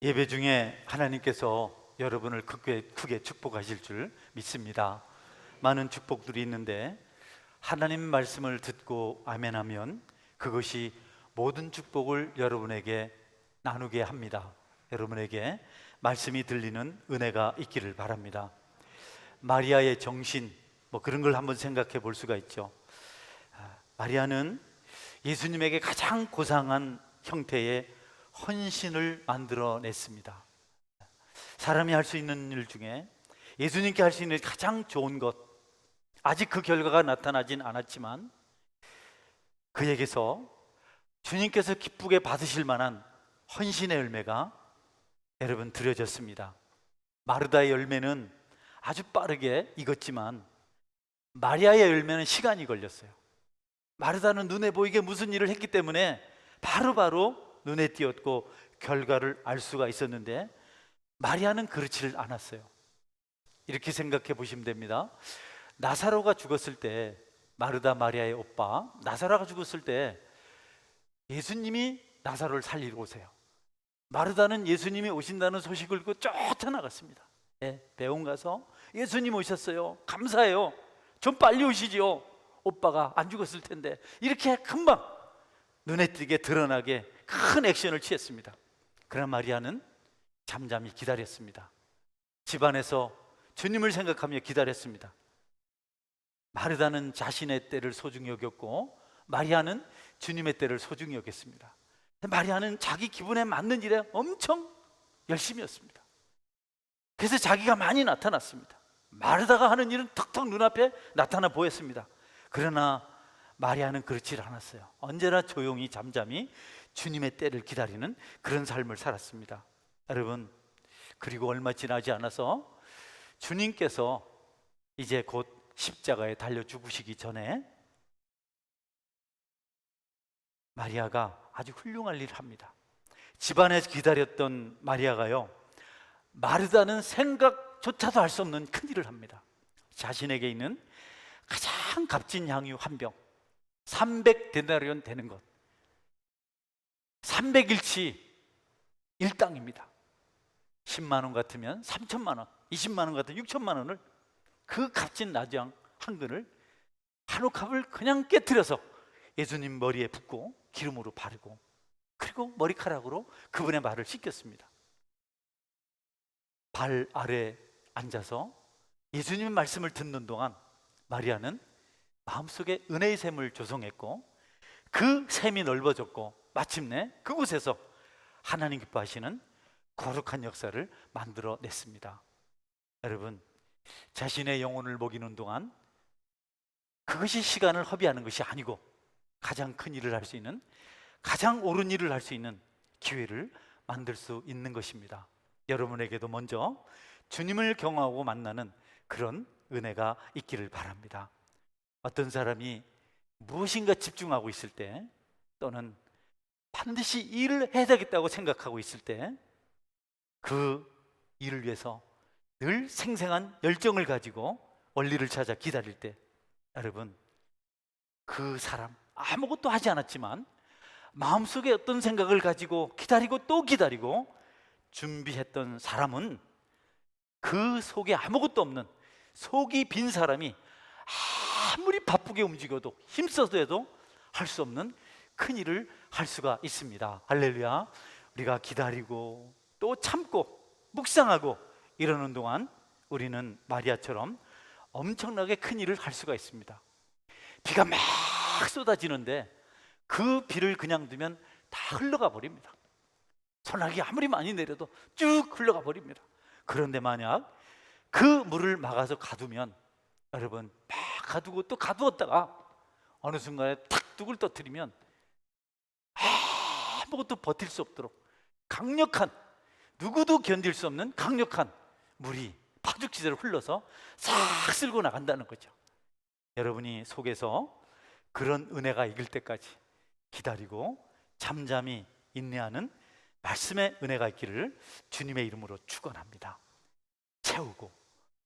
예배 중에 하나님께서 여러분을 크게 축복하실 줄 믿습니다. 많은 축복들이 있는데 하나님 말씀을 듣고 아멘하면 그것이 모든 축복을 여러분에게 나누게 합니다. 여러분에게 말씀이 들리는 은혜가 있기를 바랍니다. 마리아의 정신, 그런 걸 한번 생각해 볼 수가 있죠. 마리아는 예수님에게 가장 고상한 형태의 헌신을 만들어냈습니다. 사람이 할 수 있는 일 중에 예수님께 할 수 있는 가장 좋은 것, 아직 그 결과가 나타나진 않았지만 그에게서 주님께서 기쁘게 받으실 만한 헌신의 열매가 여러분 드려졌습니다. 마르다의 열매는 아주 빠르게 익었지만 마리아의 열매는 시간이 걸렸어요. 마르다는 눈에 보이게 무슨 일을 했기 때문에 바로바로 눈에 띄었고 결과를 알 수가 있었는데 마리아는 그렇지를 않았어요. 이렇게 생각해 보시면 됩니다. 나사로가 죽었을 때, 마르다 마리아의 오빠 나사로가 죽었을 때 예수님이 나사로를 살리러 오세요. 마르다는 예수님이 오신다는 소식을 듣고 쫓아나갔습니다. 배웅 가서 예수님 오셨어요, 감사해요, 좀 빨리 오시지요, 오빠가 안 죽었을 텐데. 이렇게 금방 눈에 띄게 드러나게 큰 액션을 취했습니다. 그러나 마리아는 잠잠히 기다렸습니다. 집안에서 주님을 생각하며 기다렸습니다. 마르다는 자신의 때를 소중히 여겼고 마리아는 주님의 때를 소중히 여겼습니다. 마리아는 자기 기분에 맞는 일에 엄청 열심이었습니다. 그래서 자기가 많이 나타났습니다. 마르다가 하는 일은 턱턱 눈앞에 나타나 보였습니다. 그러나 마리아는 그렇지 않았어요. 언제나 조용히 잠잠히 주님의 때를 기다리는 그런 삶을 살았습니다. 여러분, 그리고 얼마 지나지 않아서 주님께서 이제 곧 십자가에 달려 죽으시기 전에 마리아가 아주 훌륭한 일을 합니다. 집안에서 기다렸던 마리아가요, 마르다는 생각조차도 할 수 없는 큰 일을 합니다. 자신에게 있는 가장 값진 향유 한 병, 300데나리온 되는 것, 300일치 일당입니다. 10만 원 같으면 3천만 원, 20만 원 같으면 6천만 원을, 그 값진 나주향 한 근을, 한 옥합을 그냥 깨뜨려서 예수님 머리에 붓고 기름으로 바르고 그리고 머리카락으로 그분의 발을 씻겼습니다. 발 아래 앉아서 예수님의 말씀을 듣는 동안 마리아는 마음속에 은혜의 샘을 조성했고 그 샘이 넓어졌고 마침내 그곳에서 하나님 기뻐하시는 거룩한 역사를 만들어냈습니다. 여러분, 자신의 영혼을 먹이는 동안 그것이 시간을 허비하는 것이 아니고 가장 큰 일을 할 수 있는, 가장 옳은 일을 할 수 있는 기회를 만들 수 있는 것입니다. 여러분에게도 먼저 주님을 경험하고 만나는 그런 은혜가 있기를 바랍니다. 어떤 사람이 무엇인가 집중하고 있을 때, 또는 반드시 일을 해야 되겠다고 생각하고 있을 때, 그 일을 위해서 늘 생생한 열정을 가지고 원리를 찾아 기다릴 때, 여러분, 그 사람 아무것도 하지 않았지만 마음속에 어떤 생각을 가지고 기다리고 또 기다리고 준비했던 사람은 그 속에 아무것도 없는, 속이 빈 사람이 아무리 바쁘게 움직여도 힘써도 해도 할 수 없는 큰 일을 할 수가 있습니다. 할렐루야. 우리가 기다리고 또 참고 묵상하고 이러는 동안 우리는 마리아처럼 엄청나게 큰 일을 할 수가 있습니다. 비가 막 쏟아지는데 그 비를 그냥 두면 다 흘러가 버립니다. 소나기 아무리 많이 내려도 쭉 흘러가 버립니다. 그런데 만약 그 물을 막아서 가두면, 여러분, 막 가두고 또 가두었다가 어느 순간에 탁 뚝을 터뜨리면 아무것도 버틸 수 없도록 강력한, 누구도 견딜 수 없는 강력한 물이 파죽지대로 흘러서 싹 쓸고 나간다는 거죠. 여러분이 속에서 그런 은혜가 익을 때까지 기다리고 잠잠히 인내하는 말씀의 은혜가 있기를 주님의 이름으로 축원합니다. 채우고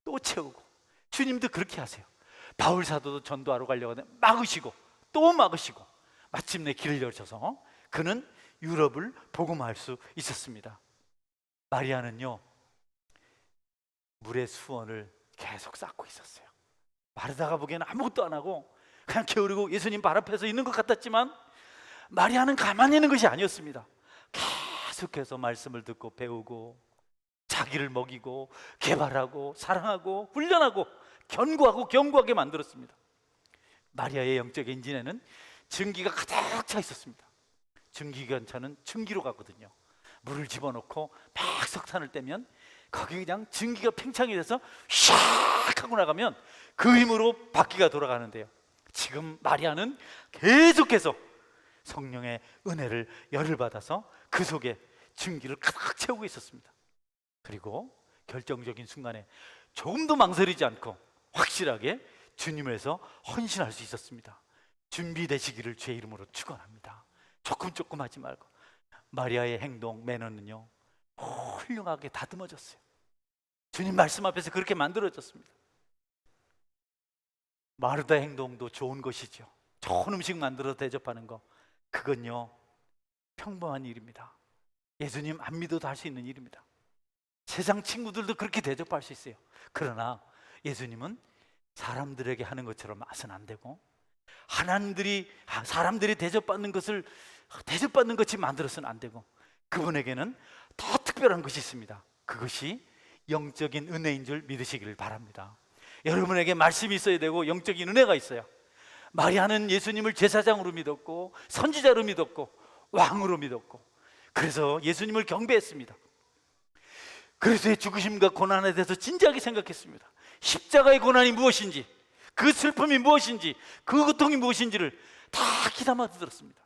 또 채우고, 주님도 그렇게 하세요. 바울 사도도 전도하러 가려고 하는데 막으시고 또 막으시고 마침내 길을 열셔서 그는 유럽을 복음할 수 있었습니다. 마리아는요, 물의 수원을 계속 쌓고 있었어요. 마르다가 보기에는 아무것도 안 하고 그냥 게으르고 예수님 발 앞에서 있는 것 같았지만, 마리아는 가만히 있는 것이 아니었습니다. 계속해서 말씀을 듣고 배우고, 자기를 먹이고 개발하고 사랑하고 훈련하고 견고하고 견고하게 만들었습니다. 마리아의 영적 엔진에는 증기가 가득 차 있었습니다. 증기관차는 증기로 가거든요. 물을 집어넣고 막 석탄을 떼면 거기 그냥 증기가 팽창이 돼서 샥 하고 나가면 그 힘으로 바퀴가 돌아가는데요. 지금 마리아는 계속해서 성령의 은혜를 열을 받아서 그 속에 증기를 가득 채우고 있었습니다. 그리고 결정적인 순간에 조금도 망설이지 않고 확실하게 주님에서 헌신할 수 있었습니다. 준비되시기를 주의 이름으로 축원합니다. 조금 하지 말고. 마리아의 행동, 매너는요, 훌륭하게 다듬어졌어요. 주님 말씀 앞에서 그렇게 만들어졌습니다. 마르다의 행동도 좋은 것이죠. 좋은 음식 만들어 대접하는 거, 그건요 평범한 일입니다. 예수님 안 믿어도 할 수 있는 일입니다. 세상 친구들도 그렇게 대접할 수 있어요. 그러나 예수님은 사람들에게 하는 것처럼 맛은 안 되고, 사람들이 대접받는 것을 대접받는 것이 만들어서는 안 되고, 그분에게는 더 특별한 것이 있습니다. 그것이 영적인 은혜인 줄 믿으시기를 바랍니다. 여러분에게 말씀이 있어야 되고 영적인 은혜가 있어요. 마리아는 예수님을 제사장으로 믿었고 선지자로 믿었고 왕으로 믿었고, 그래서 예수님을 경배했습니다. 그리스도의 죽으심과 고난에 대해서 진지하게 생각했습니다. 십자가의 고난이 무엇인지, 그 슬픔이 무엇인지, 그 고통이 무엇인지를 다 귀담아 들었습니다.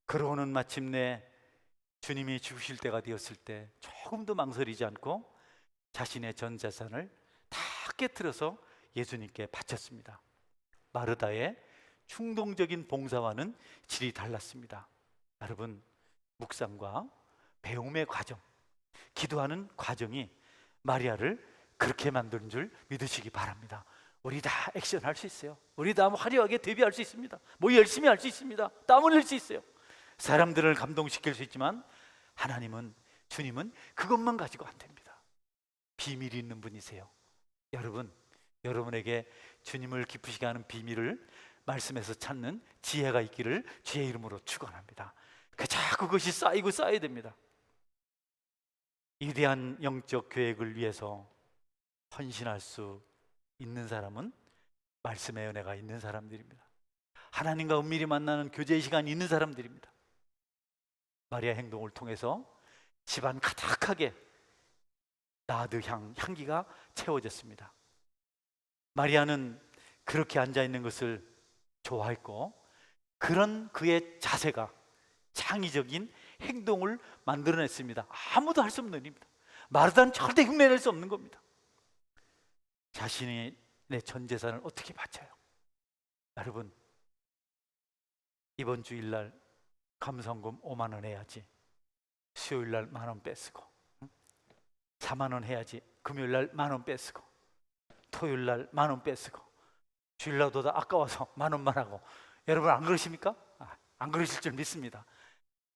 그러고는 마침내 주님이 죽으실 때가 되었을 때 조금도 망설이지 않고 자신의 전 재산을 다 깨트려서 예수님께 바쳤습니다. 마르다의 충동적인 봉사와는 질이 달랐습니다. 여러분, 묵상과 배움의 과정, 기도하는 과정이 마리아를 그렇게 만드는 줄 믿으시기 바랍니다. 우리 다 액션할 수 있어요. 우리 다 화려하게 데뷔할 수 있습니다. 뭐 열심히 할 수 있습니다. 땀 흘릴 수 있어요. 사람들을 감동시킬 수 있지만 하나님은, 주님은 그것만 가지고 안 됩니다. 비밀이 있는 분이세요. 여러분, 여러분에게 주님을 기쁘시게 하는 비밀을 말씀에서 찾는 지혜가 있기를 주의 이름으로 축원합니다. 그것이 쌓이고 쌓여야 됩니다. 위대한 영적 계획을 위해서 헌신할 수 있는 사람은 말씀의 은혜가 있는 사람들입니다. 하나님과 은밀히 만나는 교제의 시간이 있는 사람들입니다. 마리아 행동을 통해서 집안 가득하게 나드 향기가 채워졌습니다. 마리아는 그렇게 앉아있는 것을 좋아했고, 그런 그의 자세가 창의적인 행동을 만들어냈습니다. 아무도 할 수 없는 일입니다. 마르다는 절대 흉내낼 수 없는 겁니다. 자신의 전 재산을 어떻게 바쳐요? 여러분, 이번 주일날 감성금 5만 원 해야지, 수요일날 10,000원 뺏고, 4만 원 해야지, 금요일날 10,000원 뺏고, 토요일날 10,000원 뺏고, 주일날도 다 아까워서 10,000원만 하고. 여러분 안 그러십니까? 안 그러실 줄 믿습니다.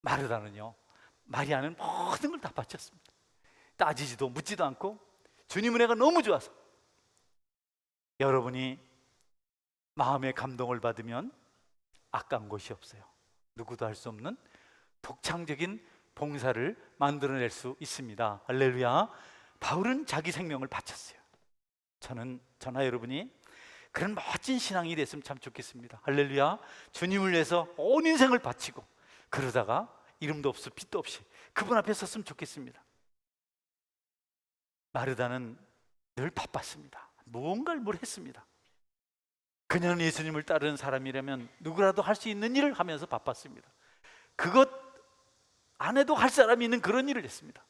마리아는 모든 걸 다 바쳤습니다. 따지지도 묻지도 않고 주님 은혜가 너무 좋아서. 여러분이 마음의 감동을 받으면 아까운 것이 없어요. 누구도 할 수 없는 독창적인 봉사를 만들어낼 수 있습니다. 할렐루야. 바울은 자기 생명을 바쳤어요. 저나 여러분이 그런 멋진 신앙이 됐으면 참 좋겠습니다. 할렐루야. 주님을 위해서 온 인생을 바치고, 그러다가 이름도 없어 빛도 없이 그분 앞에 섰으면 좋겠습니다. 마르다는 늘 바빴습니다. 무언가를 했습니다. 그녀는 예수님을 따르는 사람이라면 누구라도 할 수 있는 일을 하면서 바빴습니다. 그것 안 해도 할 사람이 있는 그런 일을 했습니다.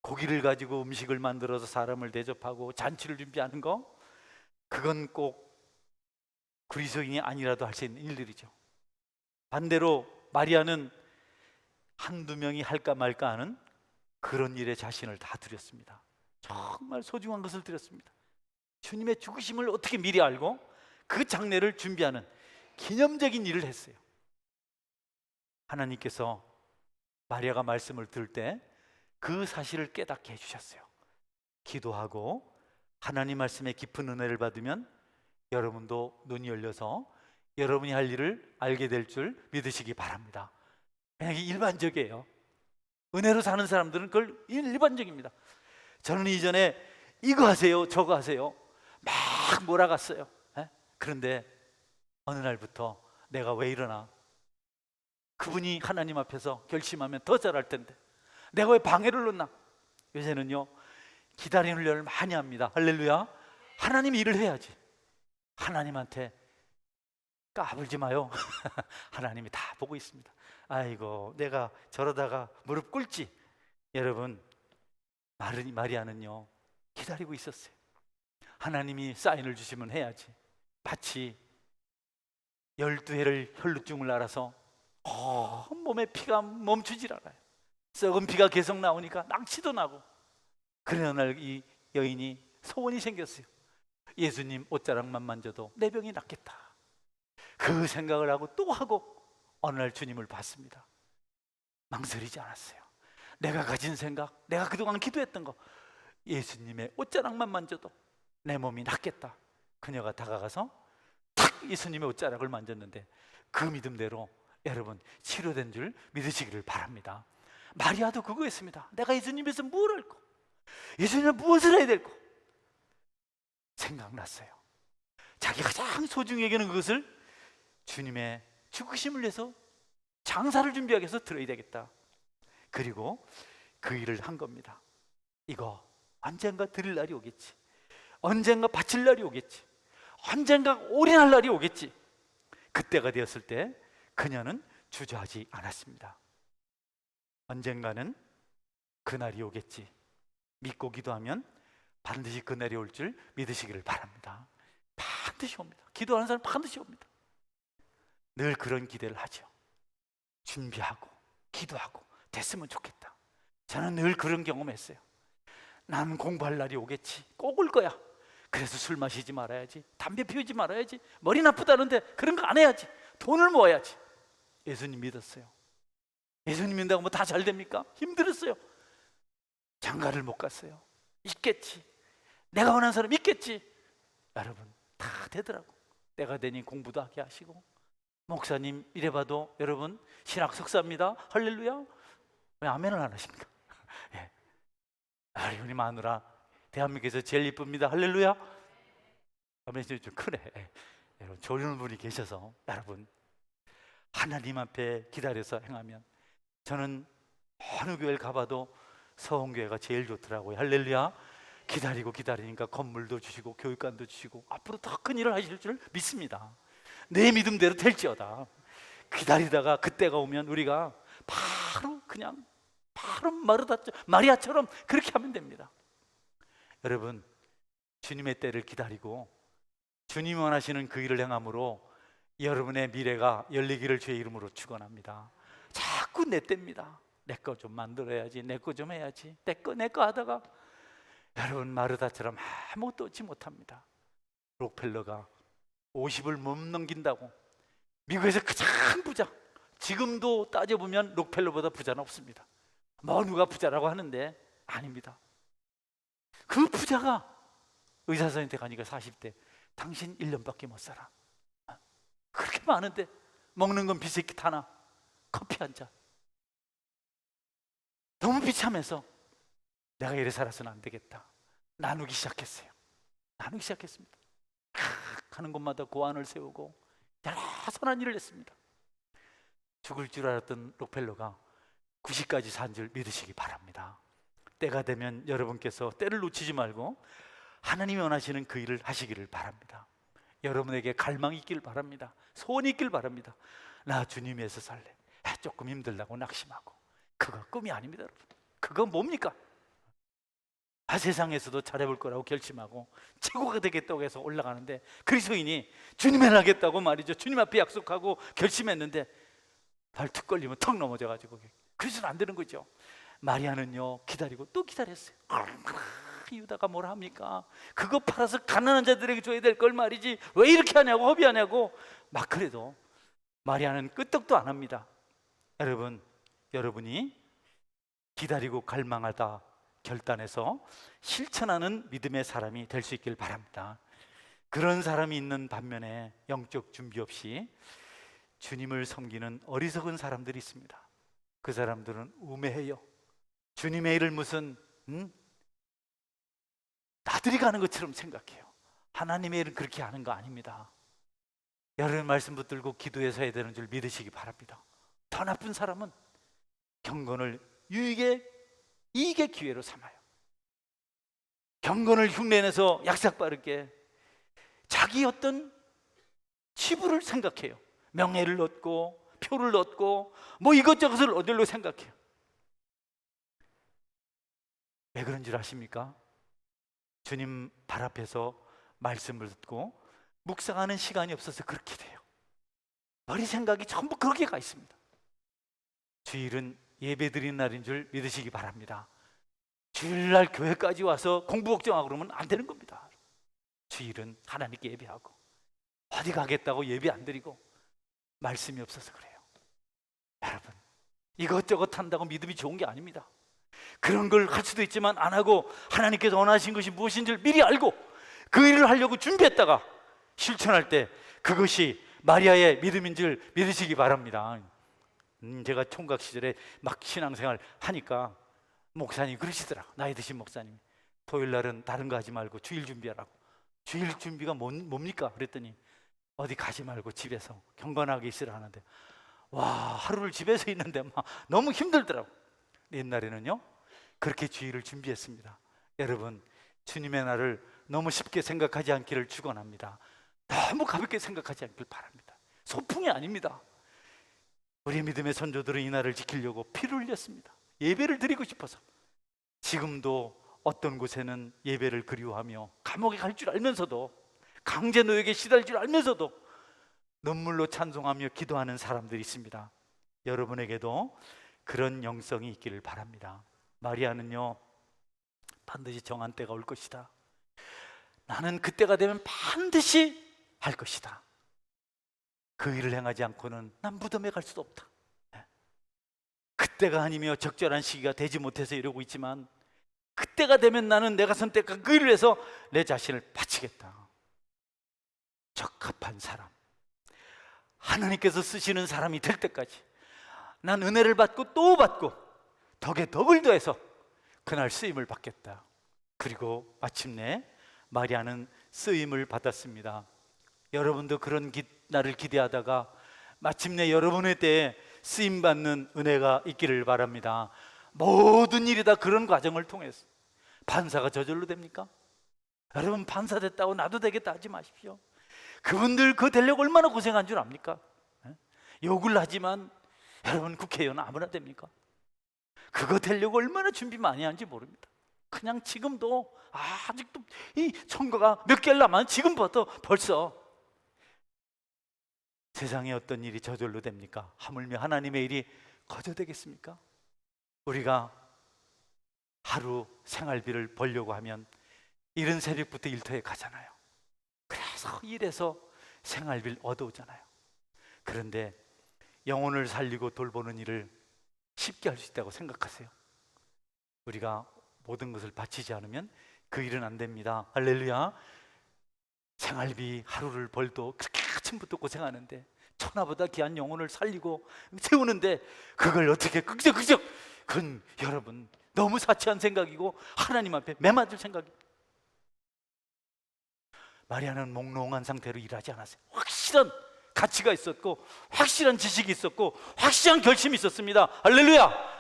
고기를 가지고 음식을 만들어서 사람을 대접하고 잔치를 준비하는 거, 그건 꼭 그리스도인이 아니라도 할 수 있는 일들이죠. 반대로 마리아는 한두 명이 할까 말까 하는 그런 일에 자신을 다 드렸습니다. 정말 소중한 것을 드렸습니다. 주님의 죽으심을 어떻게 미리 알고 그 장례를 준비하는 기념적인 일을 했어요. 하나님께서 마리아가 말씀을 들을 때 그 사실을 깨닫게 해주셨어요. 기도하고 하나님 말씀의 깊은 은혜를 받으면 여러분도 눈이 열려서 여러분이 할 일을 알게 될 줄 믿으시기 바랍니다. 그냥 일반적이에요. 은혜로 사는 사람들은 그걸 일반적입니다. 저는 이전에 이거 하세요 저거 하세요 막 몰아갔어요. 그런데 어느 날부터 내가 왜 이러나, 그분이 하나님 앞에서 결심하면 더 잘할 텐데 내가 왜 방해를 놓나. 요새는요 기다리는 훈련을 많이 합니다. 할렐루야. 하나님이 일을 해야지. 하나님한테 까불지 마요. 하나님이 다 보고 있습니다. 아이고 내가 저러다가 무릎 꿇지. 여러분, 마리아는요 기다리고 있었어요. 하나님이 사인을 주시면 해야지. 마치 12해를 혈루증을 앓아서 몸에 피가 멈추질 않아요. 썩은 피가 계속 나오니까 낭치도 나고. 그러는 날 이 여인이 소원이 생겼어요. 예수님 옷자락만 만져도 내 병이 낫겠다. 그 생각을 하고 또 하고 어느 날 주님을 봤습니다. 망설이지 않았어요. 내가 가진 생각, 내가 그동안 기도했던 거, 예수님의 옷자락만 만져도 내 몸이 낫겠다. 그녀가 다가가서 탁 예수님의 옷자락을 만졌는데 그 믿음대로 여러분 치료된 줄 믿으시기를 바랍니다. 마리아도 그거 했습니다. 내가 예수님에서 뭘 할고, 예수님은 무엇을 해야 될고 생각났어요. 자기 가장 소중히 여기는 그것을 주님의 죽으심을 위해서 장사를 준비하기 위해서 들어야 되겠다. 그리고 그 일을 한 겁니다. 이거 언젠가 드릴 날이 오겠지. 언젠가 바칠 날이 오겠지. 언젠가 올인할 날이 오겠지. 그때가 되었을 때 그녀는 주저하지 않았습니다. 언젠가는 그날이 오겠지. 믿고 기도하면 반드시 그날이 올 줄 믿으시기를 바랍니다. 반드시 옵니다. 기도하는 사람 반드시 옵니다. 늘 그런 기대를 하죠. 준비하고 기도하고 됐으면 좋겠다. 저는 늘 그런 경험했어요. 나는 공부할 날이 오겠지. 꼭 올 거야. 그래서 술 마시지 말아야지, 담배 피우지 말아야지, 머리 나쁘다는데 그런 거 안 해야지, 돈을 모아야지. 예수님 믿었어요. 예수님 믿는다고 뭐 다 잘 됩니까? 힘들었어요. 장가를 못 갔어요. 있겠지, 내가 원하는 사람 있겠지. 여러분 다 되더라고. 때가 되니 공부도 하게 하시고. 목사님 이래봐도 여러분 신학 석사입니다. 할렐루야. 왜 아멘을 안 하십니까? 예. 우리 마누라 대한민국에서 제일 이쁩니다. 할렐루야. 아멘. 좀 크네. 예. 여러분 좋은 분이 계셔서 여러분 하나님 앞에 기다려서 행하면, 저는 어느 교회를 가봐도 서원교회가 제일 좋더라고요. 할렐루야. 기다리니까 건물도 주시고 교육관도 주시고 앞으로 더 큰 일을 하실 줄 믿습니다. 내 믿음대로 될지어다. 기다리다가 그때가 오면 우리가 바로 마리아처럼 그렇게 하면 됩니다. 여러분 주님의 때를 기다리고 주님 원하시는 그 일을 행함으로 여러분의 미래가 열리기를 주의 이름으로 축원합니다. 자꾸 내 때입니다. 내 거 좀 만들어야지, 내 거 좀 해야지, 내 거 하다가 여러분 마르다처럼 아무것도 얻지 못합니다. 록펠러가 50을 못 넘긴다고 미국에서 가장 부자, 지금도 따져보면 록펠러보다 부자는 없습니다. 뭐 누가 부자라고 하는데 아닙니다. 그 부자가 의사 선생님한테 가니까 40대 당신 1년밖에 못 살아. 그렇게 많은데 먹는 건 비스킷 하나, 커피 한 잔. 너무 비참해서 내가 이래 살아서는 안 되겠다. 나누기 시작했습니다. 가는 곳마다 고안을 세우고 여러 선한 일을 했습니다. 죽을 줄 알았던 록펠러가 90까지 산 줄 믿으시기 바랍니다. 때가 되면 여러분께서 때를 놓치지 말고 하나님이 원하시는 그 일을 하시기를 바랍니다. 여러분에게 갈망이 있길 바랍니다. 소원이 있길 바랍니다. 나 주님 위해서 살래. 조금 힘들다고 낙심하고, 그거 꿈이 아닙니다. 여러분, 그거 뭡니까? 세상에서도 잘해볼 거라고 결심하고 최고가 되겠다고 해서 올라가는데, 그리스도인이 주님을 하겠다고 말이죠, 주님 앞에 약속하고 결심했는데 발 툭 걸리면 턱 넘어져가지고 그래서는 안 되는 거죠. 마리아는요 기다리고 또 기다렸어요. 유다가 뭘 합니까? 그거 팔아서 가난한 자들에게 줘야 될 걸 말이지 왜 이렇게 하냐고, 허비하냐고 막 그래도 마리아는 끄떡도 안 합니다. 여러분, 여러분이 기다리고 갈망하다 결단해서 실천하는 믿음의 사람이 될 수 있길 바랍니다. 그런 사람이 있는 반면에 영적 준비 없이 주님을 섬기는 어리석은 사람들이 있습니다. 그 사람들은 우매해요. 주님의 일을 무슨 나들이 가는 것처럼 생각해요. 하나님의 일은 그렇게 하는 거 아닙니다. 여러분 말씀 붙들고 기도해서 해야 되는 줄 믿으시기 바랍니다. 더 나쁜 사람은 경건을 이익의 기회로 삼아요. 경건을 흉내내서 약삭빠르게 자기 어떤 치부를 생각해요. 명예를 얻고 표를 얻고 뭐 이것저것을 얻으려고 생각해요. 왜 그런 줄 아십니까? 주님 발 앞에서 말씀을 듣고 묵상하는 시간이 없어서 그렇게 돼요. 머리 생각이 전부 거기에 가 있습니다. 주일은 예배드리는 날인 줄 믿으시기 바랍니다. 주일날 교회까지 와서 공부 걱정하고 그러면 안 되는 겁니다. 주일은 하나님께 예배하고 어디 가겠다고 예배 안 드리고 말씀이 없어서 그래요. 여러분, 이것저것 한다고 믿음이 좋은 게 아닙니다. 그런 걸 할 수도 있지만 안 하고 하나님께서 원하신 것이 무엇인지를 미리 알고 그 일을 하려고 준비했다가 실천할 때 그것이 마리아의 믿음인 줄 믿으시기 바랍니다. 제가 총각 시절에 막 신앙생활 하니까 목사님이 그러시더라고. 나이 드신 목사님이 토요일 날은 다른 거 하지 말고 주일 준비하라고. 주일 준비가 뭡니까? 그랬더니 어디 가지 말고 집에서 경건하게 있으라 하는데, 와, 하루를 집에서 있는데 막 너무 힘들더라고. 옛날에는요 그렇게 주일을 준비했습니다. 여러분, 주님의 날을 너무 쉽게 생각하지 않기를 축원합니다. 너무 가볍게 생각하지 않길 바랍니다. 소풍이 아닙니다. 우리 믿음의 선조들은 이 날을 지키려고 피를 흘렸습니다. 예배를 드리고 싶어서. 지금도 어떤 곳에는 예배를 그리워하며 감옥에 갈 줄 알면서도, 강제 노역에 시달릴 줄 알면서도 눈물로 찬송하며 기도하는 사람들이 있습니다. 여러분에게도 그런 영성이 있기를 바랍니다. 마리아는요 반드시 정한 때가 올 것이다. 나는 그때가 되면 반드시 할 것이다. 그 일을 행하지 않고는 난 무덤에 갈 수도 없다. 그때가 아니며 적절한 시기가 되지 못해서 이러고 있지만 그때가 되면 나는 내가 선택한 그 일을 위해서 내 자신을 바치겠다. 적합한 사람, 하나님께서 쓰시는 사람이 될 때까지 난 은혜를 받고 또 받고 덕에 덕을 더해서 그날 쓰임을 받겠다. 그리고 마침내 마리아는 쓰임을 받았습니다. 여러분도 그런 날을 기대하다가 마침내 여러분의 때에 쓰임받는 은혜가 있기를 바랍니다. 모든 일이 다 그런 과정을 통해서. 판사가 저절로 됩니까? 여러분, 판사 됐다고 나도 되겠다 하지 마십시오. 그분들 그거 되려고 얼마나 고생한 줄 압니까? 욕을 하지만 여러분, 국회의원 아무나 됩니까? 그거 되려고 얼마나 준비 많이 하는지 모릅니다. 그냥 지금도 아직도 이 선거가 몇 개월 남았 지금부터 벌써 세상에 어떤 일이 저절로 됩니까? 하물며 하나님의 일이 거저되겠습니까? 우리가 하루 생활비를 벌려고 하면 이른 새벽부터 일터에 가잖아요. 그래서 일해서 생활비를 얻어오잖아요. 그런데 영혼을 살리고 돌보는 일을 쉽게 할 수 있다고 생각하세요? 우리가 모든 것을 바치지 않으면 그 일은 안 됩니다. 할렐루야. 생활비 하루를 벌도 그렇게 아침부터 고생하는데 천하보다 귀한 영혼을 살리고 세우는데 그걸 어떻게 그저 그건 여러분 너무 사치한 생각이고 하나님 앞에 매맞을 생각입니다. 마리아는 몽롱한 상태로 일하지 않았어요. 확실한 가치가 있었고 확실한 지식이 있었고 확실한 결심이 있었습니다. 할렐루야.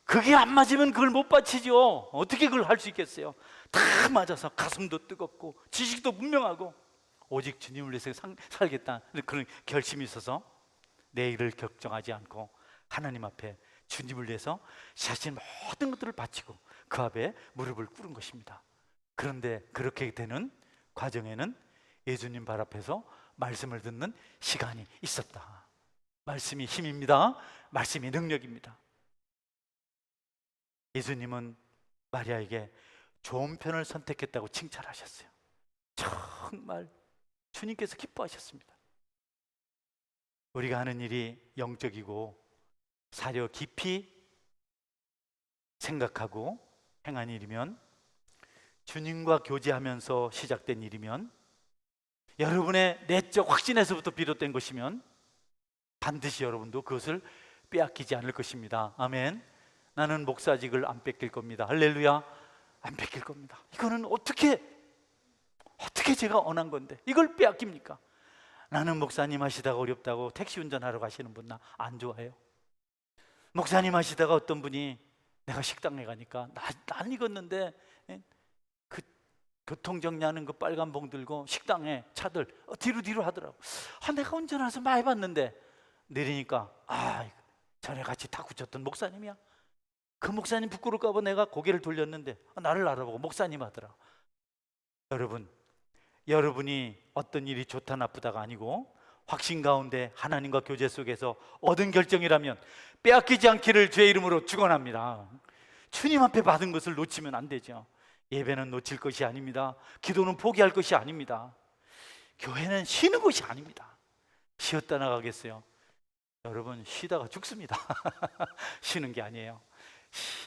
그게 안 맞으면 그걸 못 바치죠. 어떻게 그걸 할 수 있겠어요? 다 맞아서 가슴도 뜨겁고 지식도 분명하고 오직 주님을 위해서 살겠다 그런 결심이 있어서 내일을 걱정하지 않고 하나님 앞에 주님을 위해서 자신 모든 것들을 바치고 그 앞에 무릎을 꿇은 것입니다. 그런데 그렇게 되는 과정에는 예수님 발 앞에서 말씀을 듣는 시간이 있었다. 말씀이 힘입니다. 말씀이 능력입니다. 예수님은 마리아에게 좋은 편을 선택했다고 칭찬하셨어요. 정말 주님께서 기뻐하셨습니다. 우리가 하는 일이 영적이고 사려 깊이 생각하고 행한 일이면, 주님과 교제하면서 시작된 일이면, 여러분의 내적 확신에서부터 비롯된 것이면 반드시 여러분도 그것을 빼앗기지 않을 것입니다. 아멘. 나는 목사직을 안 뺏길 겁니다. 할렐루야. 안 뺏길 겁니다. 이거는 어떻게 제가 언한 건데 이걸 빼앗깁니까? 나는 목사님 하시다가 어렵다고 택시 운전하러 가시는 분 나 안 좋아해요. 목사님 하시다가 어떤 분이 내가 식당에 가니까 난 익었는데 그 교통정리하는 그 빨간 봉 들고 식당에 차들 뒤로 하더라고. 내가 운전해서 많이 봤는데 내리니까 전에 같이 탁구 쳤던 목사님이야. 그 목사님 부끄러울까 봐 내가 고개를 돌렸는데 나를 알아보고 목사님 하더라. 여러분이 어떤 일이 좋다 나쁘다가 아니고 확신 가운데 하나님과 교제 속에서 얻은 결정이라면 빼앗기지 않기를 주의 이름으로 축원합니다. 주님 앞에 받은 것을 놓치면 안 되죠. 예배는 놓칠 것이 아닙니다. 기도는 포기할 것이 아닙니다. 교회는 쉬는 것이 아닙니다. 쉬었다 나가겠어요? 여러분 쉬다가 죽습니다. 쉬는 게 아니에요.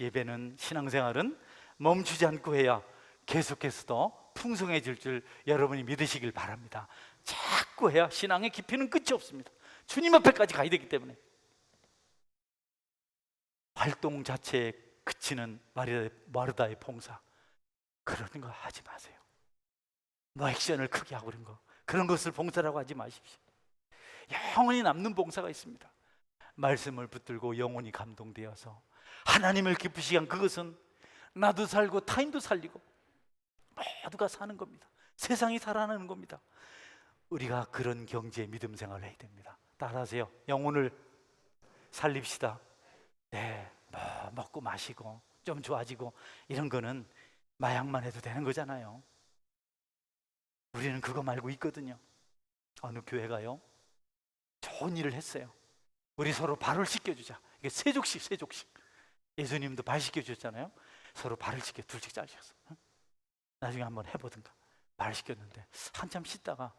예배는, 신앙생활은 멈추지 않고 해야 계속해서 더 풍성해질 줄 여러분이 믿으시길 바랍니다. 자꾸 해야 신앙의 깊이는 끝이 없습니다. 주님 앞에까지 가야 되기 때문에. 활동 자체에 그치는 마르다의 봉사, 그런 거 하지 마세요. 액션을 크게 하고 그런 것을 봉사라고 하지 마십시오. 영원히 남는 봉사가 있습니다. 말씀을 붙들고 영혼이 감동되어서 하나님을 기쁘시게 한 그것은 나도 살고 타인도 살리고 모두가 사는 겁니다. 세상이 살아나는 겁니다. 우리가 그런 경지의 믿음 생활을 해야 됩니다. 따라하세요. 영혼을 살립시다. 네, 먹고 마시고 좀 좋아지고 이런 거는 마약만 해도 되는 거잖아요. 우리는 그거 말고 있거든요. 어느 교회가요, 좋은 일을 했어요. 우리 서로 발을 씻겨주자. 이게 세족식. 예수님도 발 씻겨주셨잖아요. 서로 발을 씻겨 둘씩 짜주셨어. 나중에 한번 해보든가. 발 씻겼는데 한참 씻다가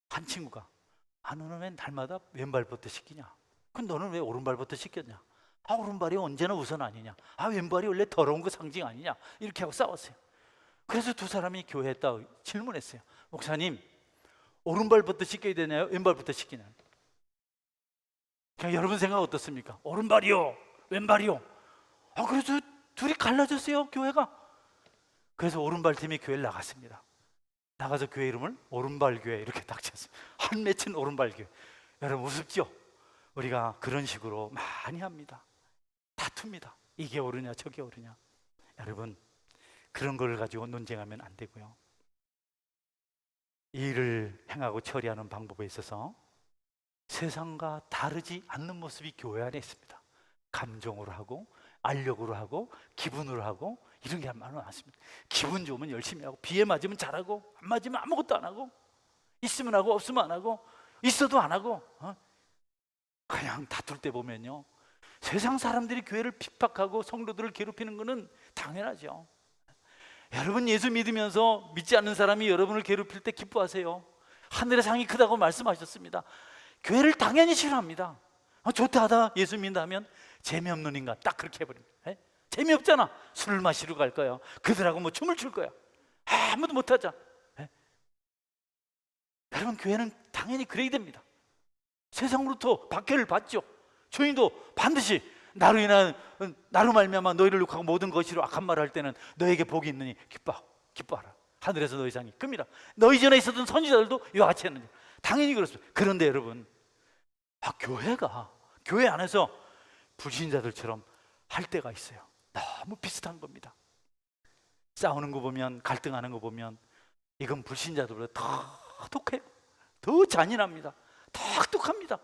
한 친구가 너는 왜 날마다 왼발부터 씻기냐? 그럼 너는 왜 오른발부터 씻겼냐? 오른발이 언제나 우선 아니냐? 왼발이 원래 더러운 거 상징 아니냐? 이렇게 하고 싸웠어요. 그래서 두 사람이 교회에 딱 질문했어요. 목사님, 오른발부터 씻겨야 되나요? 왼발부터 씻기나요? 그냥 여러분 생각 어떻습니까? 오른발이요, 왼발이요. 그래서 둘이 갈라졌어요, 교회가. 그래서 오른발 팀이 교회를 나갔습니다. 나가서 교회 이름을 오른발 교회 이렇게 딱 지었어요. 한 맺힌 오른발 교회. 여러분 우습죠? 우리가 그런 식으로 많이 합니다. 다툽니다. 이게 옳으냐 저게 옳으냐. 여러분 그런 걸 가지고 논쟁하면 안 되고요. 이 일을 행하고 처리하는 방법에 있어서 세상과 다르지 않는 모습이 교회 안에 있습니다. 감정으로 하고 알력으로 하고 기분으로 하고 이런 게 많습니다. 기분 좋으면 열심히 하고 비에 맞으면 잘하고 안 맞으면 아무것도 안 하고 있으면 하고 없으면 안 하고 있어도 안 하고 그냥 다툴 때 보면요, 세상 사람들이 교회를 핍박하고 성도들을 괴롭히는 것은 당연하죠. 여러분 예수 믿으면서 믿지 않는 사람이 여러분을 괴롭힐 때 기뻐하세요. 하늘의 상이 크다고 말씀하셨습니다. 교회를 당연히 싫어합니다. 좋다 하다 예수 믿는다면 재미없는 인간 딱 그렇게 해버립니다. 재미없잖아. 술을 마시러 갈 거야. 그들하고 뭐 춤을 출 거야. 아무도 못하자. 여러분 교회는 당연히 그래야 됩니다. 세상으로부터 박해를 받죠. 주인도 반드시 나로 말미암아 너희를 욕하고 모든 것이로 악한 말을 할 때는 너에게 복이 있느니 기뻐하라. 하늘에서 너희 상이 큽니다. 너희 전에 있었던 선지자들도 이와 같이 했느냐. 당연히 그렇습니다. 그런데 여러분 교회가 교회 안에서 불신자들처럼 할 때가 있어요. 너무 비슷한 겁니다. 싸우는 거 보면, 갈등하는 거 보면 이건 불신자들보다 더 독해요. 더 잔인합니다. 더 악독합니다.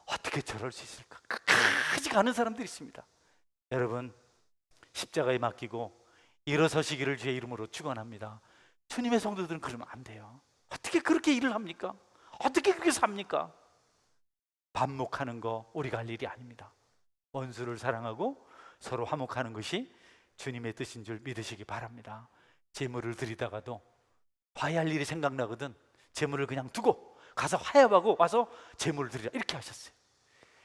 어떻게 저럴 수 있을까? 끝까지 가는 사람들이 있습니다. 여러분 십자가에 맡기고 일어서시기를 주의 이름으로 축원합니다. 주님의 성도들은 그러면 안 돼요. 어떻게 그렇게 일을 합니까? 어떻게 그렇게 삽니까? 반목하는 거 우리가 할 일이 아닙니다. 원수를 사랑하고 서로 화목하는 것이 주님의 뜻인 줄 믿으시기 바랍니다. 제물을 드리다가도 화해할 일이 생각나거든 제물을 그냥 두고 가서 화해하고 와서 제물을 드리라 이렇게 하셨어요.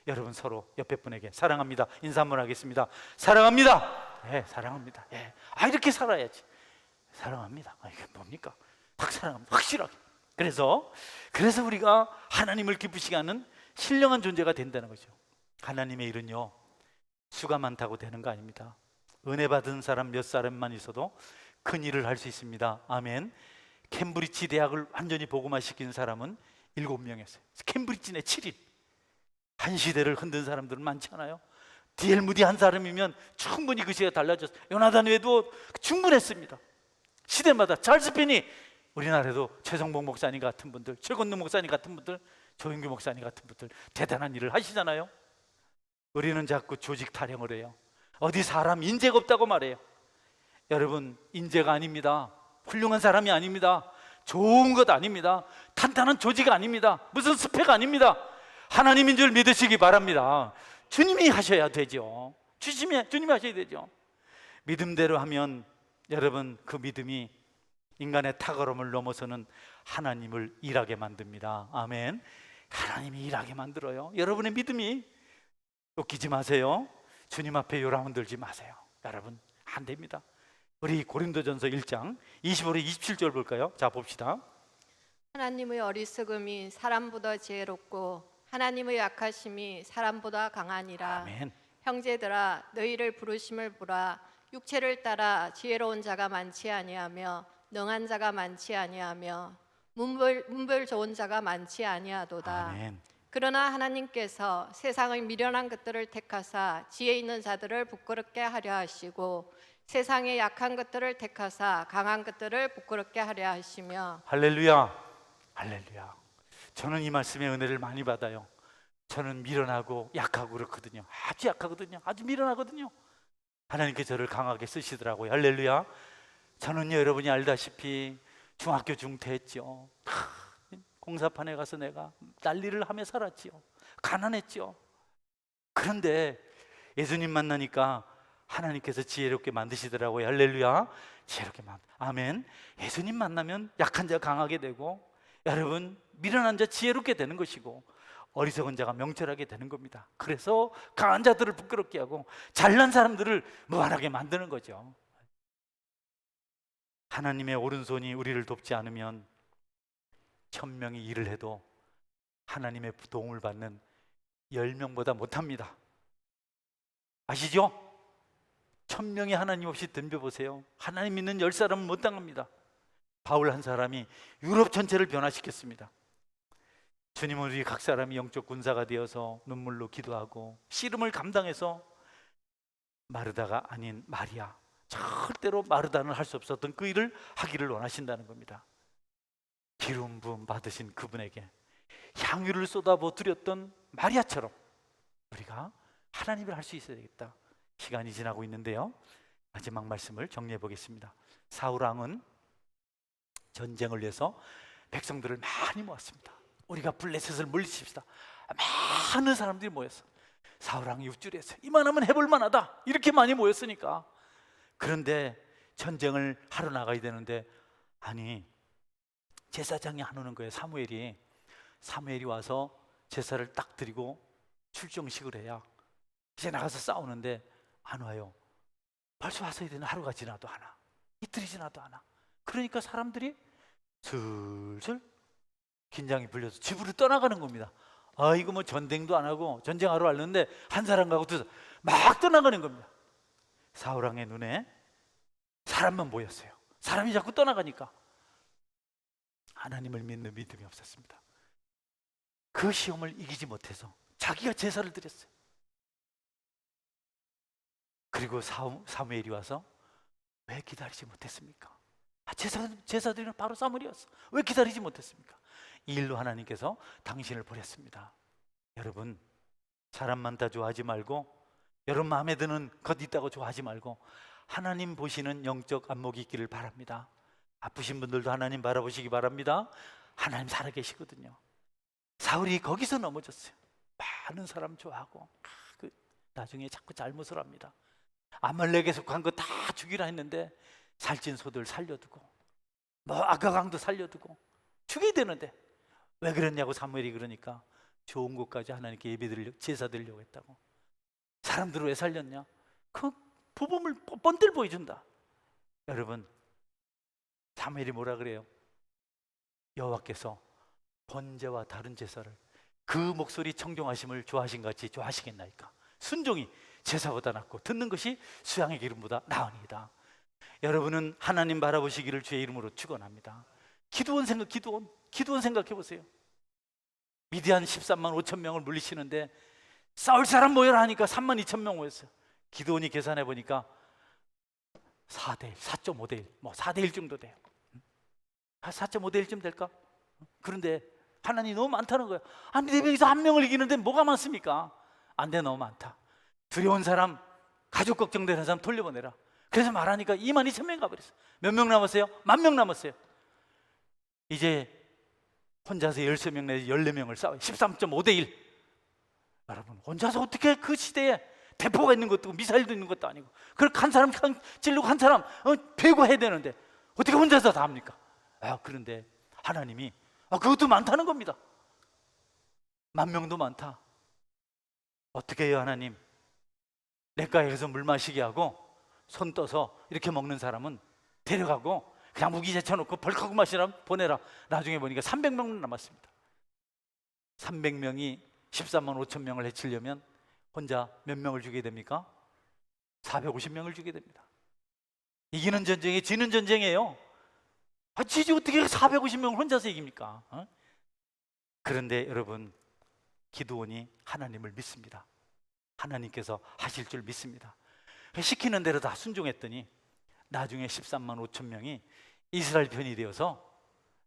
여러분 서로 옆에 분에게 사랑합니다 인사 한번 하겠습니다. 사랑합니다. 예, 사랑합니다. 예. 이렇게 살아야지. 사랑합니다. 이게 뭡니까? 확 사랑합니다. 확실하게. 그래서 우리가 하나님을 기쁘시게 하는 신령한 존재가 된다는 거죠. 하나님의 일은요, 수가 많다고 되는 거 아닙니다. 은혜 받은 사람 몇 사람만 있어도 큰 일을 할 수 있습니다. 아멘. 캠브리지 대학을 완전히 복음화시킨 사람은 7명이었어요. 캠브리지 내 7인. 한 시대를 흔든 사람들은 많지 않아요? D.L. 무디 한 사람이면 충분히 그 시대가 달라졌어요. 요나단 웨도 충분했습니다. 시대마다 찰스 피니, 우리나라에도 최성봉 목사님 같은 분들, 최건우 목사님 같은 분들, 조인규 목사님 같은 분들 대단한 일을 하시잖아요. 우리는 자꾸 조직 타령을 해요. 어디 사람 인재가 없다고 말해요. 여러분, 인재가 아닙니다. 훌륭한 사람이 아닙니다. 좋은 것 아닙니다. 탄탄한 조직 아닙니다. 무슨 스펙 아닙니다. 하나님인 줄 믿으시기 바랍니다. 주님이 하셔야 되죠. 주님이 하셔야 되죠. 믿음대로 하면 여러분, 그 믿음이 인간의 탁월함을 넘어서는 하나님을 일하게 만듭니다. 아멘. 하나님이 일하게 만들어요. 여러분의 믿음이, 쫓기지 마세요. 주님 앞에 요람은 들지 마세요. 여러분, 안 됩니다. 우리 고린도전서 1장 25절 27절 볼까요? 자, 봅시다. 하나님의 어리석음이 사람보다 지혜롭고 하나님의 약하심이 사람보다 강하니라. 아멘. 형제들아, 너희를 부르심을 보라. 육체를 따라 지혜로운 자가 많지 아니하며 능한 자가 많지 아니하며 문벌 좋은 자가 많지 아니하도다. 아멘. 그러나 하나님께서 세상의 미련한 것들을 택하사 지혜 있는 자들을 부끄럽게 하려 하시고 세상의 약한 것들을 택하사 강한 것들을 부끄럽게 하려 하시며. 할렐루야. 할렐루야. 저는 이 말씀의 은혜를 많이 받아요. 저는 미련하고 약하고 그렇거든요. 아주 약하거든요. 아주 미련하거든요. 하나님께 저를 강하게 쓰시더라고요. 할렐루야. 저는요, 여러분이 알다시피 중학교 중퇴했죠. 공사판에 가서 내가 난리를 하며 살았지요. 가난했죠. 그런데 예수님 만나니까 하나님께서 지혜롭게 만드시더라고요. 할렐루야. 지혜롭게 아멘. 예수님 만나면 약한 자 강하게 되고, 여러분, 미련한 자 지혜롭게 되는 것이고, 어리석은 자가 명철하게 되는 겁니다. 그래서 강한 자들을 부끄럽게 하고 잘난 사람들을 무한하게 만드는 거죠. 하나님의 오른손이 우리를 돕지 않으면 1000명이 일을 해도 하나님의 도움을 받는 10명보다 못합니다. 아시죠? 1000명이 하나님 없이 덤벼보세요. 하나님 믿는 10사람은 못 당합니다. 바울 한 사람이 유럽 전체를 변화시켰습니다. 주님은 우리 각 사람이 영적 군사가 되어서 눈물로 기도하고 씨름을 감당해서 마르다가 아닌 마리아, 절대로 마르다는 할 수 없었던 그 일을 하기를 원하신다는 겁니다. 기름 부음 받으신 그분에게 향유를 쏟아부어 드렸던 마리아처럼 우리가 하나님을 할 수 있어야 되겠다. 시간이 지나고 있는데요, 마지막 말씀을 정리해 보겠습니다. 사울 왕은 전쟁을 위해서 백성들을 많이 모았습니다. 우리가 블레셋을 물리칩시다. 많은 사람들이 모였어. 사울 왕이 육줄했어요. 이만하면 해볼 만하다. 이렇게 많이 모였으니까. 그런데 전쟁을 하러 나가야 되는데, 아니, 제사장이 안 오는 거예요. 사무엘이 와서 제사를 딱 드리고 출정식을 해야 이제 나가서 싸우는데 안 와요. 벌써 와서 이제는 하루가 지나도 하나, 이틀이 지나도 하나. 그러니까 사람들이 슬슬 긴장이 풀려서 집으로 떠나가는 겁니다. 이거 뭐 전쟁도 안 하고 전쟁하러 왔는데 한 사람 가고 두 사람 막 떠나가는 겁니다. 사울 왕의 눈에 사람만 보였어요. 사람이 자꾸 떠나가니까 하나님을 믿는 믿음이 없었습니다. 그 시험을 이기지 못해서 자기가 제사를 드렸어요. 그리고 사무엘이 와서 왜 기다리지 못했습니까? 제사 드리는 바로 사무엘이었어. 왜 기다리지 못했습니까? 이 일로 하나님께서 당신을 버렸습니다. 여러분, 사람 많다 좋아하지 말고, 여러분 마음에 드는 것 있다고 좋아하지 말고 하나님 보시는 영적 안목이 있기를 바랍니다. 아프신 분들도 하나님 바라보시기 바랍니다. 하나님 살아계시거든요. 사울이 거기서 넘어졌어요. 많은 사람 좋아하고 나중에 자꾸 잘못을 합니다. 아말렉에 속한 거 다 죽이라 했는데 살찐 소들 살려두고 뭐 아가강도 살려두고 죽여야 되는데 왜 그랬냐고 사무엘이 그러니까 좋은 곳까지 하나님께 예배드리려고, 제사 드리려고 했다고. 사람들을 왜 살렸냐? 그 부범을 뻔들 보여준다. 여러분, 사무엘이 뭐라 그래요? 여호와께서 번제와 다른 제사를 그 목소리 청종하심을 좋아하신 같이 좋아하시겠나이까? 순종이 제사보다 낫고 듣는 것이 수양의 기름보다 나으니이다. 여러분은 하나님 바라보시기를 주의 이름으로 축원합니다. 기드온 생각해 보세요. 미디안 13만 5천 명을 물리치는데 싸울 사람 모여라 하니까 3만 2천 명 모였어요. 기드온이 계산해 보니까 4대1, 4.5대1, 뭐 4대1 정도 돼요. 4.5대 1쯤 될까? 그런데 하나님이 너무 많다는 거예요. 아니, 4명이서 한 명을 이기는데 뭐가 많습니까? 안 돼, 너무 많다. 두려운 사람, 가족 걱정되는 사람 돌려보내라. 그래서 말하니까 2만 2천 명이 가버렸어요. 몇 명 남았어요? 10,000명 남았어요. 이제 혼자서 13명 내지 14명을 싸워요. 13.5대 1. 여러분, 혼자서 어떻게 그 시대에 대포가 있는 것도 미사일도 있는 것도 아니고 그걸 한 사람 찌르고 한 사람 배구해야 되는데 어떻게 혼자서 다 합니까? 그런데 하나님이 그것도 많다는 겁니다. 10,000명도 많다. 어떻게 해요, 하나님? 냇가에서 물 마시게 하고 손 떠서 이렇게 먹는 사람은 데려가고 그냥 무기 제쳐놓고 벌컥 마시라 보내라. 나중에 보니까 300명 남았습니다. 300명이 13만 5천 명을 해치려면 혼자 몇 명을 죽여야 됩니까? 450명을 죽여야 됩니다. 이기는 전쟁이 지는 전쟁이에요. 지지 어떻게 450명을 혼자서 이깁니까? 그런데 여러분, 기드온이 하나님을 믿습니다. 하나님께서 하실 줄 믿습니다. 시키는 대로 다 순종했더니 나중에 13만 5천 명이 이스라엘 편이 되어서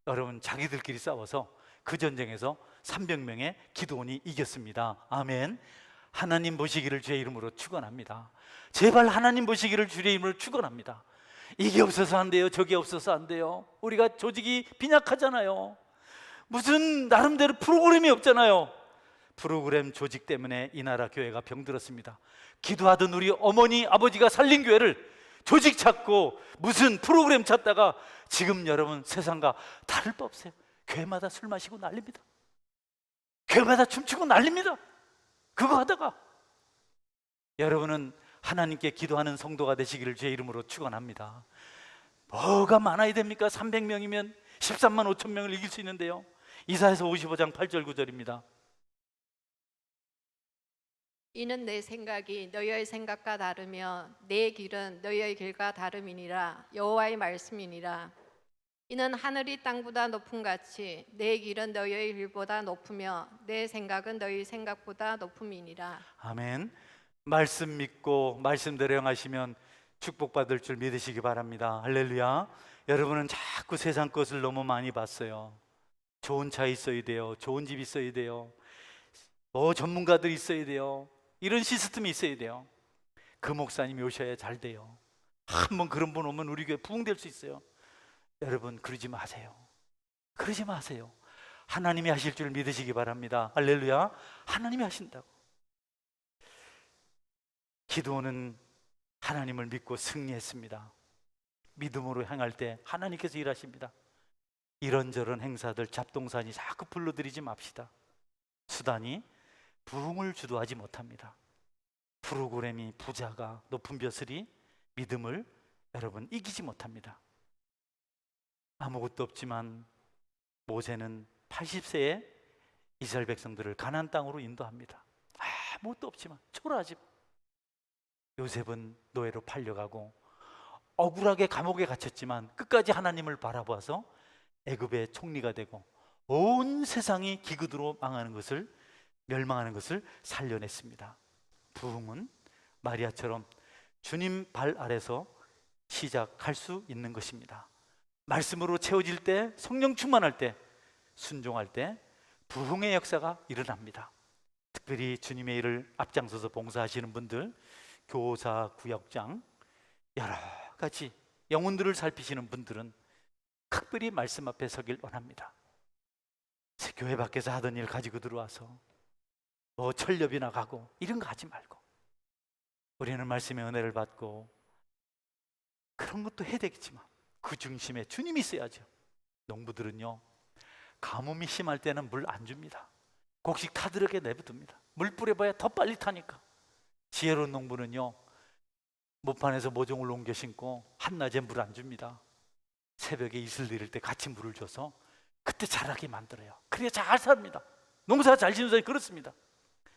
여러분 자기들끼리 싸워서 그 전쟁에서 300명의 기드온이 이겼습니다. 아멘. 하나님 보시기를 주의 이름으로 축원합니다. 제발 하나님 보시기를 주의 이름으로 축원합니다. 이게 없어서 안 돼요. 저게 없어서 안 돼요. 우리가 조직이 빈약하잖아요. 무슨 나름대로 프로그램이 없잖아요. 프로그램 조직 때문에 이 나라 교회가 병들었습니다. 기도하던 우리 어머니 아버지가 살린 교회를 조직 찾고 무슨 프로그램 찾다가 지금 여러분 세상과 다를 바 없어요. 교회마다 술 마시고 난립니다. 교회마다 춤추고 난립니다. 그거 하다가 여러분은 하나님께 기도하는 성도가 되시기를 주의 이름으로 축원합니다. 뭐가 많아야 됩니까? 300명이면 13만 5천 명을 이길 수 있는데요. 이사야서 55장 8절 9절입니다. 이는 내 생각이 너희의 생각과 다르며 내 길은 너희의 길과 다름이니라. 여호와의 말씀이니라. 이는 하늘이 땅보다 높음 같이 내 길은 너희의 길보다 높으며 내 생각은 너희 생각보다 높음이니라. 아멘. 말씀 믿고 말씀대로 행하시면 축복받을 줄 믿으시기 바랍니다. 할렐루야. 여러분은 자꾸 세상 것을 너무 많이 봤어요. 좋은 차 있어야 돼요. 좋은 집 있어야 돼요. 전문가들 있어야 돼요. 이런 시스템이 있어야 돼요. 그 목사님이 오셔야 잘 돼요. 한번 그런 분 오면 우리 교회 부흥될 수 있어요. 여러분, 그러지 마세요. 그러지 마세요. 하나님이 하실 줄 믿으시기 바랍니다. 할렐루야. 하나님이 하신다고. 기도는 하나님을 믿고 승리했습니다. 믿음으로 행할 때 하나님께서 일하십니다. 이런저런 행사들 잡동사니 자꾸 불러들이지 맙시다. 수단이 부흥을 주도하지 못합니다. 프로그램이 부자가 높은 벼슬이 믿음을 여러분 이기지 못합니다. 아무것도 없지만 모세는 80세에 이스라엘 백성들을 가나안 땅으로 인도합니다. 아무것도 없지만 초라하지. 요셉은 노예로 팔려가고 억울하게 감옥에 갇혔지만 끝까지 하나님을 바라보아서 애굽의 총리가 되고 온 세상이 기근으로 멸망하는 것을 살려냈습니다. 부흥은 마리아처럼 주님 발 아래서 시작할 수 있는 것입니다. 말씀으로 채워질 때, 성령 충만할 때, 순종할 때 부흥의 역사가 일어납니다. 특별히 주님의 일을 앞장서서 봉사하시는 분들, 교사, 구역장, 여러 가지 영혼들을 살피시는 분들은 특별히 말씀 앞에 서길 원합니다. 교회 밖에서 하던 일 가지고 들어와서 철렵이나 가고 이런 거 하지 말고 우리는 말씀의 은혜를 받고 그런 것도 해야 되겠지만 그 중심에 주님이 있어야죠. 농부들은요, 가뭄이 심할 때는 물 안 줍니다. 곡식 타들어게 내버립니다. 물 뿌려봐야 더 빨리 타니까. 지혜로운 농부는요, 모판에서 모종을 옮겨 심고 한낮에 물 안 줍니다. 새벽에 이슬 내릴 때 같이 물을 줘서 그때 자라게 만들어요. 그래야 잘 삽니다. 농사 잘 지는 사람이 그렇습니다.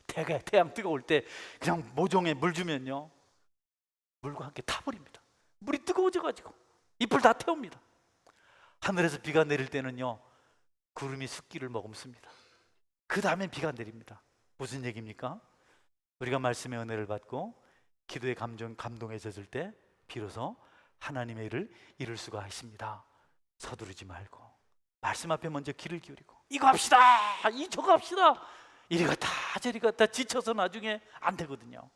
태양 뜨거울 때 그냥 모종에 물 주면요, 물과 함께 타버립니다. 물이 뜨거워져가지고 잎을 다 태웁니다. 하늘에서 비가 내릴 때는요, 구름이 숫기를 머금습니다. 그 다음에 비가 내립니다. 무슨 얘기입니까? 우리가 말씀의 은혜를 받고 기도의 감동에 젖을 때 비로소 하나님의 일을 이룰 수가 있습니다. 서두르지 말고 말씀 앞에 먼저 귀를 기울이고 이거 합시다, 저거 합시다, 이리 갔다 저리 갔다 지쳐서 나중에 안 되거든요.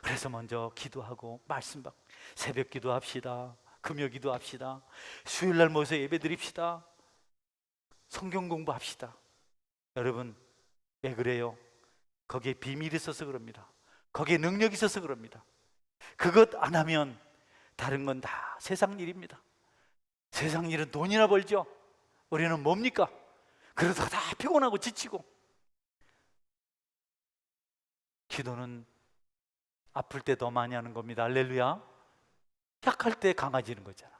그래서 먼저 기도하고 말씀 받고 새벽 기도합시다, 금요 기도합시다, 수요일날 모여서 예배 드립시다, 성경 공부합시다. 여러분, 왜 그래요? 거기에 비밀이 있어서 그럽니다. 거기에 능력이 있어서 그럽니다. 그것 안 하면 다른 건 다 세상 일입니다. 세상 일은 돈이나 벌죠. 우리는 뭡니까? 그러다가 다 피곤하고 지치고. 기도는 아플 때 더 많이 하는 겁니다. 할렐루야. 약할 때 강해지는 거잖아.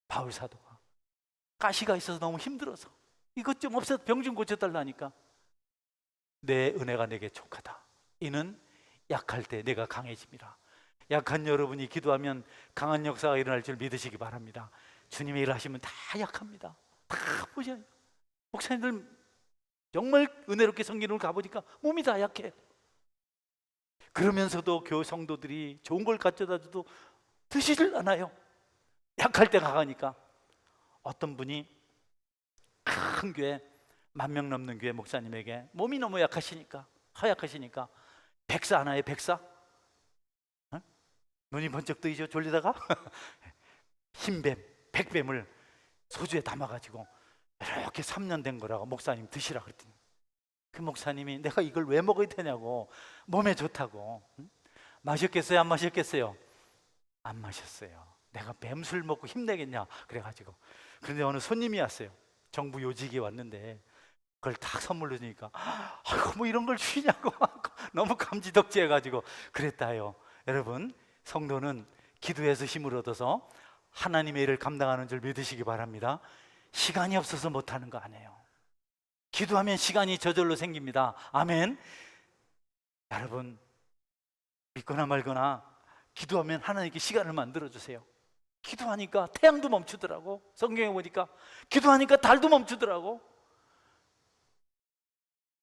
바울 사도가 가시가 있어서 너무 힘들어서 이것 좀 없애서 병 좀 고쳐달라니까, 내 은혜가 내게 족하다. 이는 약할 때 내가 강해집니다. 약한 여러분이 기도하면 강한 역사가 일어날 줄 믿으시기 바랍니다. 주님의 일을 하시면 다 약합니다. 다 보셔요. 목사님들 정말 은혜롭게 성기를 가보니까 몸이 다 약해요. 그러면서도 교회 성도들이 좋은 걸 가져다 줘도 드시질 않아요. 약할 때 강하니까. 어떤 분이 큰 교회, 10,000명 넘는 교회 목사님에게 몸이 너무 약하시니까, 허약하시니까 백사 하나에 백사? 어? 눈이 번쩍 뜨이죠, 졸리다가? 흰뱀, 백뱀을 소주에 담아가지고 이렇게 3년 된 거라고 목사님 드시라 그랬더니 그 목사님이 내가 이걸 왜 먹어야 되냐고, 몸에 좋다고. 응? 마셨겠어요, 안 마셨겠어요? 안 마셨어요. 내가 뱀술 먹고 힘내겠냐 그래가지고. 그런데 어느 손님이 왔어요. 정부 요직이 왔는데 그걸 딱 선물로 주니까 아이고 뭐 이런 걸 주냐고 너무 감지덕지해가지고 그랬다요. 여러분, 성도는 기도해서 힘을 얻어서 하나님의 일을 감당하는 줄 믿으시기 바랍니다. 시간이 없어서 못하는 거 아니에요. 기도하면 시간이 저절로 생깁니다. 아멘. 여러분, 믿거나 말거나 기도하면 하나님께 시간을 만들어주세요. 기도하니까 태양도 멈추더라고. 성경에 보니까 기도하니까 달도 멈추더라고.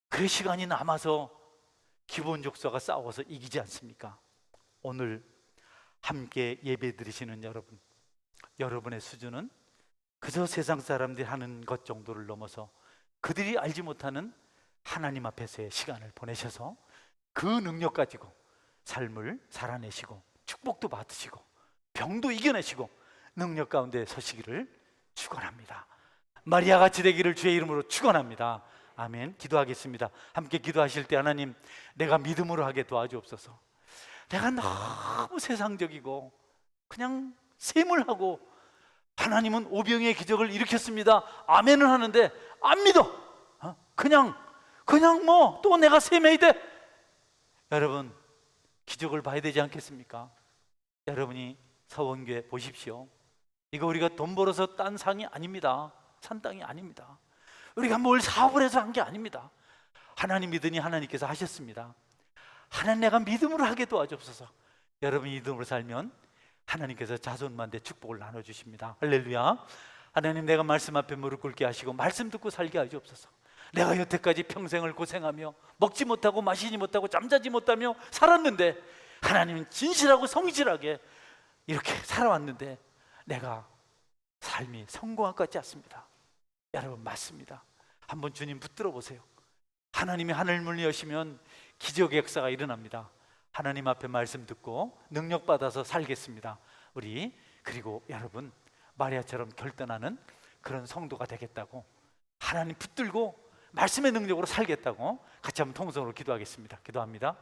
그 시간이 남아서 기본 족소가 싸워서 이기지 않습니까? 오늘 함께 예배 드리시는 여러분, 여러분의 수준은 그저 세상 사람들이 하는 것 정도를 넘어서 그들이 알지 못하는 하나님 앞에서의 시간을 보내셔서 그 능력 가지고 삶을 살아내시고 축복도 받으시고 병도 이겨내시고 능력 가운데 서시기를 축원합니다. 마리아같이 되기를 주의 이름으로 축원합니다. 아멘. 기도하겠습니다. 함께 기도하실 때 하나님, 내가 믿음으로 하게 도와주옵소서. 내가 너무 세상적이고 그냥 셈을 하고, 하나님은 오병이의 기적을 일으켰습니다, 아멘은 하는데 안 믿어. 그냥 뭐 또 내가 셈해야 돼. 여러분, 기적을 봐야 되지 않겠습니까? 여러분이 서원교회 보십시오. 이거 우리가 돈 벌어서 딴 상이 아닙니다. 산 땅이 아닙니다. 우리가 뭘 사업을 해서 한 게 아닙니다. 하나님 믿으니 하나님께서 하셨습니다. 하나님, 내가 믿음으로 하게 도와주옵소서. 여러분이 믿음으로 살면 하나님께서 자손만대 축복을 나눠주십니다. 할렐루야. 하나님, 내가 말씀 앞에 무릎 꿇게 하시고 말씀 듣고 살게 하시옵소서. 내가 여태까지 평생을 고생하며 먹지 못하고 마시지 못하고 잠자지 못하며 살았는데, 하나님은 진실하고 성실하게 이렇게 살아왔는데 내가 삶이 성공할 것 같지 않습니다. 여러분, 맞습니다. 한번 주님 붙들어 보세요. 하나님이 하늘문을 여시면 기적의 역사가 일어납니다. 하나님 앞에 말씀 듣고 능력 받아서 살겠습니다. 우리, 그리고 여러분, 마리아처럼 결단하는 그런 성도가 되겠다고, 하나님 붙들고 말씀의 능력으로 살겠다고 같이 한번 통성으로 기도하겠습니다. 기도합니다.